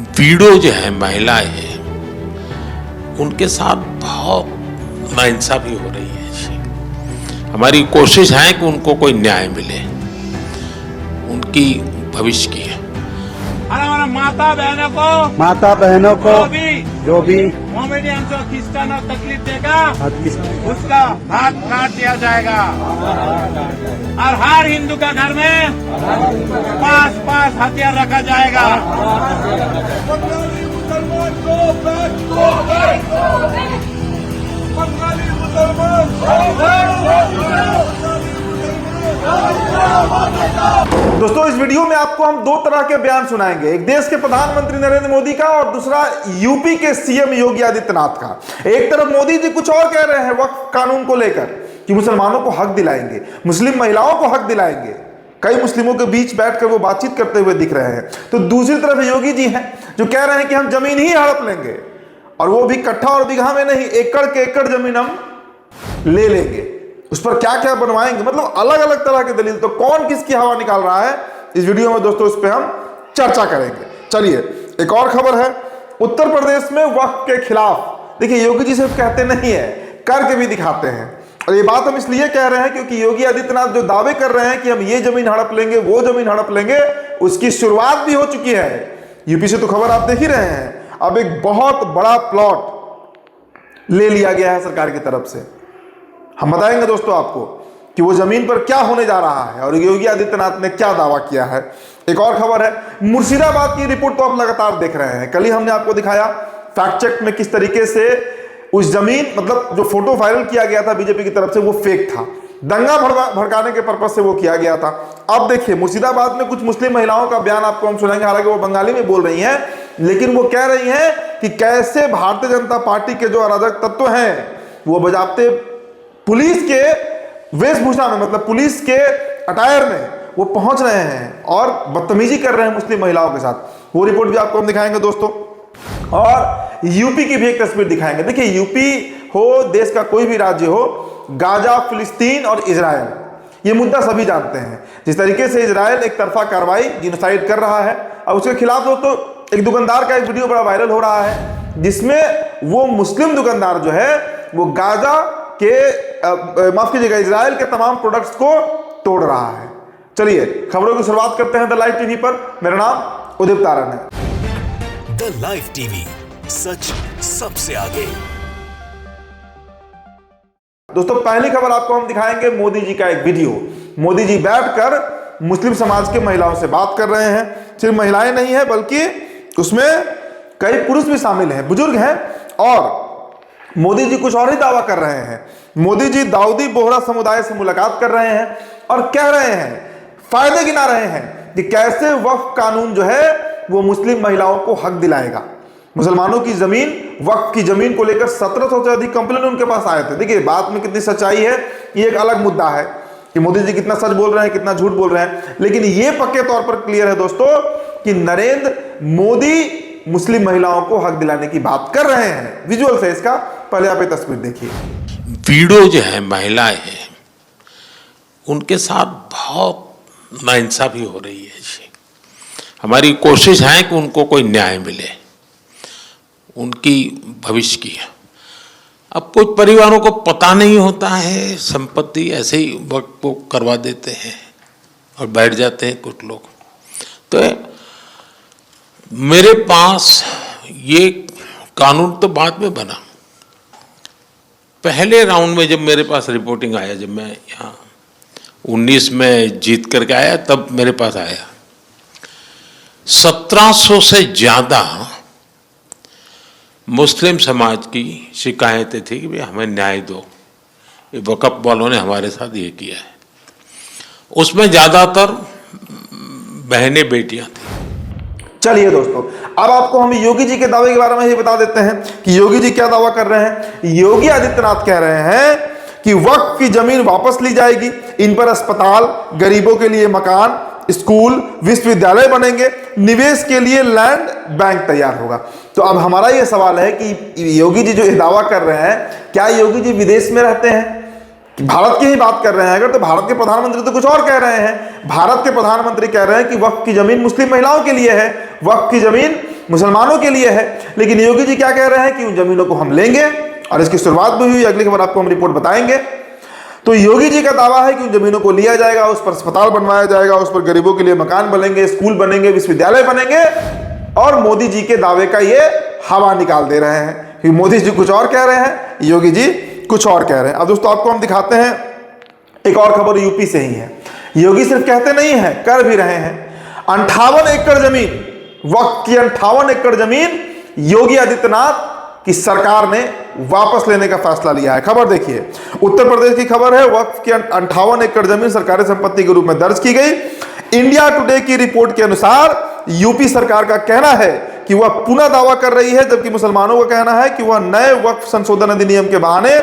Video जो है महिलाएं हैं उनके साथ बहुत नाइंसाफी हो रही है जी। हमारी कोशिश है कि उनको कोई न्याय मिले, उनकी भविष्य की है। हमारा माता बहनों को जो भी मोमेडियन को किस्तान और तकलीफ देगा उसका हाथ काट दिया जाएगा और हर हिंदू का घर में 5 हथियार रखा जाएगा। दोस्तों, इस वीडियो में आपको हम दो तरह के बयान सुनाएंगे, एक देश के प्रधानमंत्री नरेंद्र मोदी का और दूसरा यूपी के सीएम योगी आदित्यनाथ का। एक तरफ मोदी जी कुछ और कह रहे हैं वक्फ कानून को लेकर कि मुसलमानों को हक दिलाएंगे, मुस्लिम महिलाओं को हक दिलाएंगे, कई मुस्लिमों के बीच बैठकर वो बातचीत करते हुए दिख रहे हैं। तो दूसरी तरफ योगी जी हैं जो कह रहे हैं कि हम जमीन ही हड़प लेंगे, और वो भी कट्ठा और बीघा में नहीं, एकड़ के एकड़ जमीन हम ले लेंगे, उस पर क्या क्या बनवाएंगे। मतलब अलग अलग तरह के दलील। तो कौन किसकी हवा निकाल रहा है इस वीडियो में दोस्तों, इस पे हम चर्चा करेंगे। चलिए, एक और खबर है उत्तर प्रदेश में वक्फ के खिलाफ। देखिए, योगी जी सिर्फ कहते नहीं है, करके भी दिखाते हैं। और ये बात हम इसलिए कह रहे हैं क्योंकि योगी आदित्यनाथ जो दावे कर रहे हैं कि हम ये जमीन हड़प लेंगे, वो जमीन हड़प लेंगे, उसकी शुरुआत भी हो चुकी है। यूपी से तो खबर आप देख ही रहे हैं। अब एक बहुत बड़ा प्लॉट ले लिया गया है सरकार की तरफ से। हम बताएंगे दोस्तों आपको कि वो जमीन पर क्या होने जा रहा है और योगी आदित्यनाथ ने क्या दावा किया है। एक और खबर है मुर्शिदाबाद की रिपोर्ट, तो आप लगातार देख रहे हैं। कल ही हमने आपको दिखाया फैक्ट चेक में किस तरीके से उस जमीन, मतलब जो फोटो वायरल किया गया था बीजेपी की तरफ से, वो फेक था, दंगा भड़काने के पर्पज से वो किया गया था। अब देखिए, मुर्शिदाबाद में कुछ मुस्लिम महिलाओं का बयान आपको हम सुनाएंगे। हालांकि वो बंगाली में बोल रही हैं, लेकिन वो कह रही हैं कि कैसे भारतीय जनता पार्टी के जो अराजक तत्व हैं वो बजाते पुलिस के वेशभूषा में, मतलब पुलिस के अटायर में वो पहुंच रहे हैं और बदतमीजी कर रहे हैं मुस्लिम महिलाओं के साथ। वो रिपोर्ट भी आपको हम दिखाएंगे दोस्तों, और यूपी की भी एक तस्वीर दिखाएंगे। देखिए, यूपी हो, देश का कोई भी राज्य हो, गाजा, फिलिस्तीन और इजराइल, ये मुद्दा सभी जानते हैं। जिस तरीके से इजराइल एक तरफा कार्रवाई जिनोसाइड कर रहा है, और उसके खिलाफ दोस्तों एक दुकानदार का एक वीडियो बड़ा वायरल हो रहा है जिसमें वो मुस्लिम दुकानदार जो है वो गाजा के, माफ कीजिएगा, इजराइल के तमाम प्रोडक्ट्स को तोड़ रहा है। चलिए खबरों की शुरुआत करते हैं द लाइव टीवी पर। मेरा नाम उदित तारन है। द लाइव टीवी, सच सबसे आगे। दोस्तों, पहली खबर आपको हम दिखाएंगे मोदी जी का एक वीडियो। मोदी जी बैठकर मुस्लिम समाज के महिलाओं से बात कर रहे हैं। सिर्फ महिलाएं नहीं है बल्कि उसमें कई पुरुष भी शामिल हैं, बुजुर्ग हैं, और मोदी जी कुछ और ही दावा कर रहे हैं। मोदी जी दाऊदी बोहरा समुदाय से मुलाकात कर रहे हैं और कह रहे हैं, फायदे गिना रहे हैं कि कैसे वक्फ कानून जो है वो मुस्लिम महिलाओं को हक दिलाएगा। मुसलमानों की जमीन, वक्फ की जमीन को लेकर 1700 से अधिक कंप्लेंट उनके पास आए थे। देखिए, बात में कितनी सच्चाई है ये एक अलग मुद्दा है कि मोदी जी कितना सच बोल रहे हैं, कितना झूठ बोल रहे हैं, लेकिन ये पक्के तौर पर क्लियर है दोस्तों कि नरेंद्र मोदी मुस्लिम महिलाओं को हक दिलाने की बात कर रहे हैं। विजुअल से इसका पहले आप ये तस्वीर देखिए। वीडियो जो है महिलाएं हैं उनके साथ बहुत नाइंसाफी हो रही है जी। हमारी कोशिश है कि उनको कोई न्याय मिले, उनकी भविष्य की है। अब कुछ परिवारों को पता नहीं होता है, संपत्ति ऐसे ही वक्त को करवा देते हैं और बैठ जाते हैं कुछ लोग। तो मेरे पास ये कानून तो बाद में बना, पहले राउंड में जब मेरे पास रिपोर्टिंग आया, जब मैं यहाँ 19 में जीत करके आया, तब मेरे पास आया 1700 से ज़्यादा मुस्लिम समाज की शिकायतें थी कि भाई हमें न्याय दो, ये वक़्फ़ वालों ने हमारे साथ ये किया है। उसमें ज़्यादातर बहनें, बेटियां थी। चलिए दोस्तों, अब आपको हम योगी जी के दावे के बारे में ये बता देते हैं कि योगी जी क्या दावा कर रहे हैं। योगी आदित्यनाथ कह रहे हैं कि वक्फ की जमीन वापस ली जाएगी, इन पर अस्पताल, गरीबों के लिए मकान, स्कूल, विश्वविद्यालय बनेंगे, निवेश के लिए लैंड बैंक तैयार होगा। तो अब हमारा ये सवाल है कि योगी जी जो ये दावा कर रहे हैं, क्या योगी जी विदेश में रहते हैं? भारत की ही बात कर रहे हैं अगर, तो भारत के प्रधानमंत्री तो कुछ और कह रहे हैं। भारत के प्रधानमंत्री कह रहे हैं कि वक्फ की जमीन मुस्लिम महिलाओं के लिए है, वक्फ की जमीन मुसलमानों के लिए है। लेकिन योगी जी क्या कह रहे हैं कि उन जमीनों को हम लेंगे, और इसकी शुरुआत भी हुई, अगली खबर आपको हम रिपोर्ट बताएंगे। तो योगी जी का दावा है कि उन जमीनों को लिया जाएगा, उस पर अस्पताल बनवाया जाएगा, उस पर गरीबों के लिए मकान बनेंगे, स्कूल बनेंगे, विश्वविद्यालय बनेंगे, और मोदी जी के दावे का ये हवा निकाल दे रहे हैं कि मोदी जी कुछ और कह रहे हैं, योगी जी कुछ और कह रहे हैं। अब दोस्तों आपको हम दिखाते हैं एक और खबर यूपी से ही है। योगी सिर्फ कहते नहीं है, कर भी रहे हैं। 58 एकड़ जमीन, वक्फ की 58 एकड़ जमीन योगी आदित्यनाथ की सरकार ने वापस लेने का फैसला लिया है। खबर देखिए, उत्तर प्रदेश की खबर है। वक्फ की 58 एकड़ जमीन सरकारी संपत्ति के रूप में दर्ज की गई। इंडिया टुडे की रिपोर्ट के अनुसार यूपी सरकार का कहना है कि वह पुनः दावा कर रही है, जबकि मुसलमानों का कहना है कि वह नए वक्फ संशोधन अधिनियम के बहाने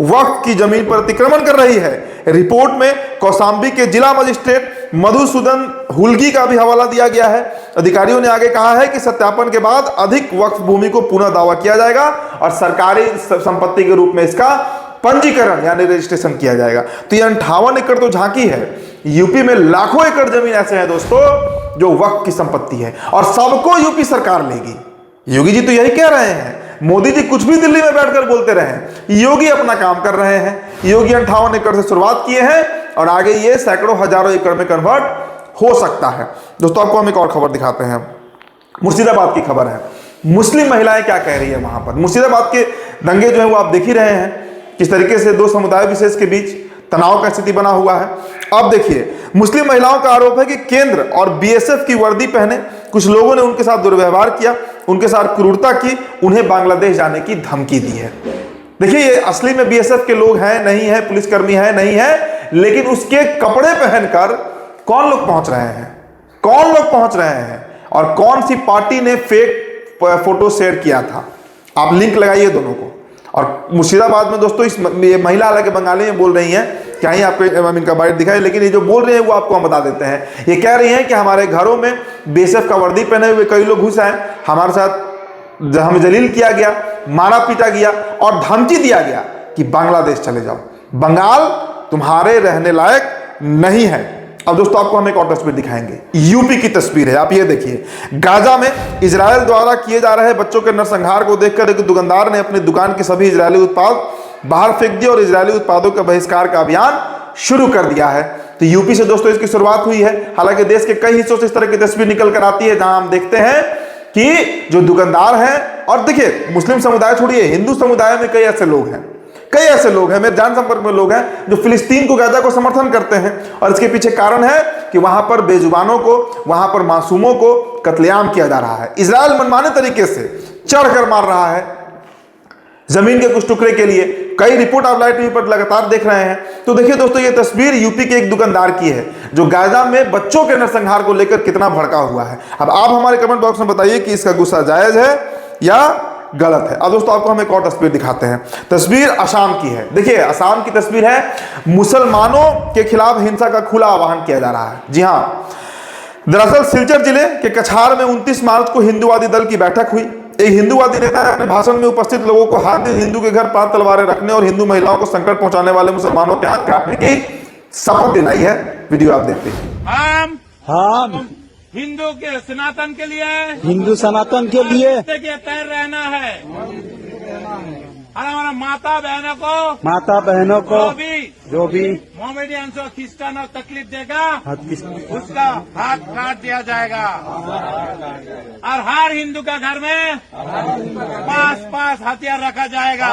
वक्फ की जमीन पर अतिक्रमण कर रही है। रिपोर्ट में कौशाम्बी के जिला मजिस्ट्रेट मधुसूदन हुलगी का भी हवाला दिया गया है। अधिकारियों ने आगे कहा है कि सत्यापन के बाद अधिक वक्फ भूमि को पुनः दावा किया जाएगा और सरकारी संपत्ति के रूप में इसका पंजीकरण यानी रजिस्ट्रेशन किया जाएगा। तो ये 58 एकड़ तो झांकी है। यूपी में लाखों एकड़ जमीन ऐसे हैं दोस्तों जो वक्फ की संपत्ति है, और सबको यूपी सरकार लेगी। योगी जी तो यही कह रहे हैं, मोदी जी कुछ भी दिल्ली में बैठकर बोलते रहे, योगी अपना काम कर रहे हैं। योगी 58 एकड़ से शुरुआत किए हैं और आगे ये सैकड़ों हजारों एकड़ में कन्वर्ट हो सकता है। दोस्तों आपको हम एक और खबर दिखाते हैं, मुर्शिदाबाद की खबर है। मुस्लिम महिलाएं क्या कह रही है वहां पर। मुर्शिदाबाद के दंगे जो है वो आप देख ही रहे हैं, किस तरीके से दो समुदाय विशेष के बीच तनाव का स्थिति बना हुआ है। अब देखिए, मुस्लिम महिलाओं का आरोप है कि केंद्र और बीएसएफ की वर्दी पहने कुछ लोगों ने उनके साथ दुर्व्यवहार किया, उनके साथ क्रूरता की, उन्हें बांग्लादेश जाने की धमकी दी है। देखिए, ये असली में बीएसएफ के लोग हैं नहीं है, पुलिसकर्मी है नहीं है, लेकिन उसके कपड़े पहनकर कौन लोग पहुंच रहे हैं, कौन लोग पहुंच रहे हैं, और कौन सी पार्टी ने फेक फोटो शेयर किया था। आप लिंक लगाइए दोनों को। और मुर्शिदाबाद में दोस्तों इस महिला हालांकि बंगाली में बोल रही हैं, क्या ही आपको इनका बाइट दिखाए, लेकिन ये जो बोल रहे हैं वो आपको हम बता देते हैं। ये कह रही हैं कि हमारे घरों में बीएसएफ का वर्दी पहने हुए कई लोग घुस आए, हमारे साथ हमें जलील किया गया, मारा पीटा गया और धमकी दिया गया कि बांग्लादेश चले जाओ, बंगाल तुम्हारे रहने लायक नहीं है। अब दोस्तों आपको हम एक और तस्वीर दिखाएंगे, यूपी की तस्वीर है, आप ये देखिए। गाजा में इजराइल द्वारा किए जा रहे बच्चों के नरसंहार को देखकर एक दुकानदार ने अपनी दुकान के सभी इजरायली उत्पाद बाहर फेंक दिए और इजरायली उत्पादों के बहिष्कार का अभियान शुरू कर दिया है। तो यूपी से दोस्तों इसकी शुरुआत हुई है। हालांकि देश के कई हिस्सों से इस तरह की तस्वीर निकल कर आती है जहां हम देखते हैं कि जो दुकानदार हैं, और देखिए मुस्लिम समुदाय छोड़िए, हिंदू समुदाय में कई ऐसे लोग हैं, कई ऐसे लोग हैं, मेरे जान संपर्क में लोग हैं जो फिलिस्तीन को, गाजा को समर्थन करते हैं। और इसके पीछे कारण है कि वहां पर बेजुबानों को, वहां पर मासूमों को कत्लेआम किया जा रहा है। इजराइल मनमाने तरीके से चढ़कर मार रहा है जमीन के कुछ टुकड़े के लिए। कई रिपोर्ट आप लाइव टीवी पर लगातार देख रहे हैं। तो देखिए दोस्तों, ये तस्वीर यूपी के एक दुकानदार की है जो गाजा में बच्चों के नरसंहार को लेकर कितना भड़का हुआ है। अब आप हमारे कमेंट बॉक्स में बताइए कि इसका गुस्सा जायज है या गलत है। अब दोस्तों आपको हम एक और तस्वीर दिखाते हैं। तस्वीर असम की है। देखिए, असम की तस्वीर है। मुसलमानों के खिलाफ हिंसा का खुला आह्वान किया जा रहा है। जी हां, दरअसल सिलचर जिले के कछार में 29 मार्च को हिंदूवादी दल की बैठक हुई। एक हिंदूवादी नेता ने अपने भाषण में उपस्थित लोगों को हाथ में हिंदू के घर 5 तलवारें रखने और हिंदू महिलाओं को संकट पहुंचाने वाले मुसलमानों के हाथ काटने की शपथ दिलाई है। वीडियो आप देखते हैं। हम हिंदू के सनातन के लिए, हिंदू सनातन के लिए तैर रहना है। और हमारा माता बहनों को जो भी मोमेडियंस और क्रिस्टियन और तकलीफ देगा उसका हाथ काट दिया जाएगा। और हर हिंदू का घर में 5 हथियार रखा जाएगा।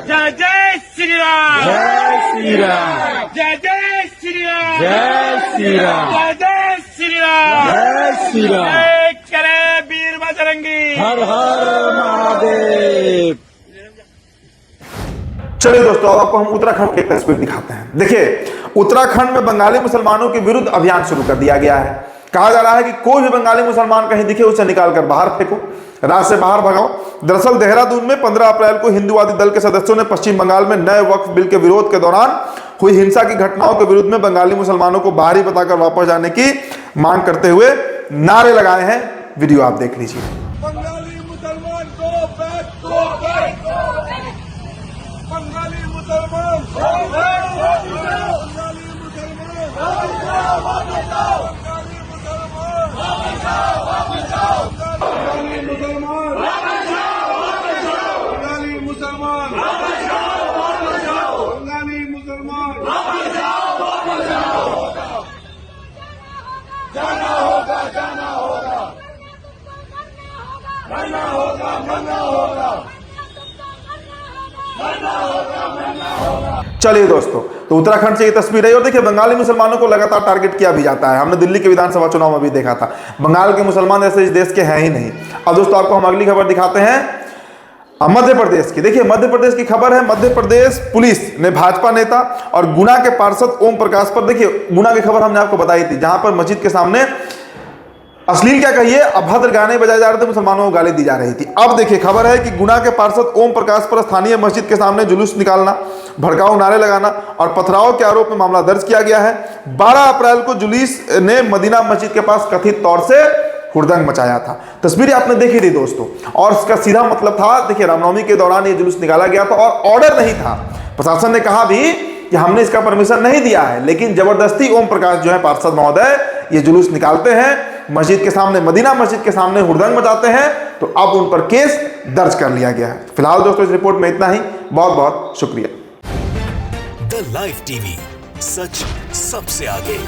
जय जय श्री राम, जय श्री राम, जय जय श्री राम, जय श्री राम, जय जय श्री राम, जय श्री राम। जय करे वीर बजरंगी। हर हर महादेव। चलिए दोस्तों, अब आपको हम उत्तराखंड की तस्वीर दिखाते हैं। देखिए, उत्तराखंड में बंगाली मुसलमानों के विरुद्ध अभियान शुरू कर दिया गया है। कहा जा रहा है कि कोई भी बंगाली मुसलमान कहीं दिखे उसे निकालकर बाहर फेंको, राज्य से बाहर भगाओ। दरअसल देहरादून में 15 अप्रैल को हिंदूवादी दल के सदस्यों ने पश्चिम बंगाल में नए वक्फ बिल के विरोध के दौरान हुई हिंसा की घटनाओं के विरुद्ध में बंगाली मुसलमानों को बाहरी बताकर वापस जाने की मांग करते हुए नारे लगाए हैं। वीडियो आप देख लीजिए। बंगाली मुसलमान को बैक, बंगाली मुसलमान चलिए दोस्तों, तो उत्तराखंड से ये तस्वीर है। और देखिए, बंगाली मुसलमानों को लगातार टारगेट किया भी जाता है। हमने दिल्ली के विधानसभा चुनाव में भी देखा था, बंगाल के मुसलमान ऐसे इस देश के हैं ही नहीं। अब दोस्तों, आपको हम अगली खबर दिखाते हैं मध्य प्रदेश की। देखिए, मध्य प्रदेश की खबर है। मध्य प्रदेश पुलिस ने भाजपा नेता और गुना के पार्षद ओम प्रकाश पर, देखिए गुना की खबर हमने आपको बताई थी, जहां पर मस्जिद के सामने अश्लील क्या कहिए अभद्र गाने बजाए जा रहे थे, मुसलमानों को गाली दी जा रही थी। अब देखिए खबर है कि गुना के पार्षद ओम प्रकाश पर स्थानीय मस्जिद के सामने जुलूस निकालना, भड़काऊ नारे लगाना और पथराव के आरोप में मामला दर्ज किया गया है। 12 अप्रैल को जुलूस ने मदीना मस्जिद के पास कथित तौर से हुड़दंग मचाया था। तस्वीरें आपने देखी थी दोस्तों, और इसका सीधा मतलब था, देखिए रामनवमी के दौरान ये जुलूस निकाला गया था और ऑर्डर नहीं था। प्रशासन ने कहा भी कि हमने इसका परमिशन नहीं दिया है, लेकिन जबरदस्ती ओम प्रकाश जो है पार्षद महोदय ये जुलूस निकालते हैं मस्जिद के सामने, मदीना मस्जिद के सामने हुड़दंग मचाते हैं, तो अब उन पर केस दर्ज कर लिया गया है। फिलहाल दोस्तों इस रिपोर्ट में इतना ही। बहुत बहुत शुक्रिया। द लाइव टीवी, सच सबसे आगे।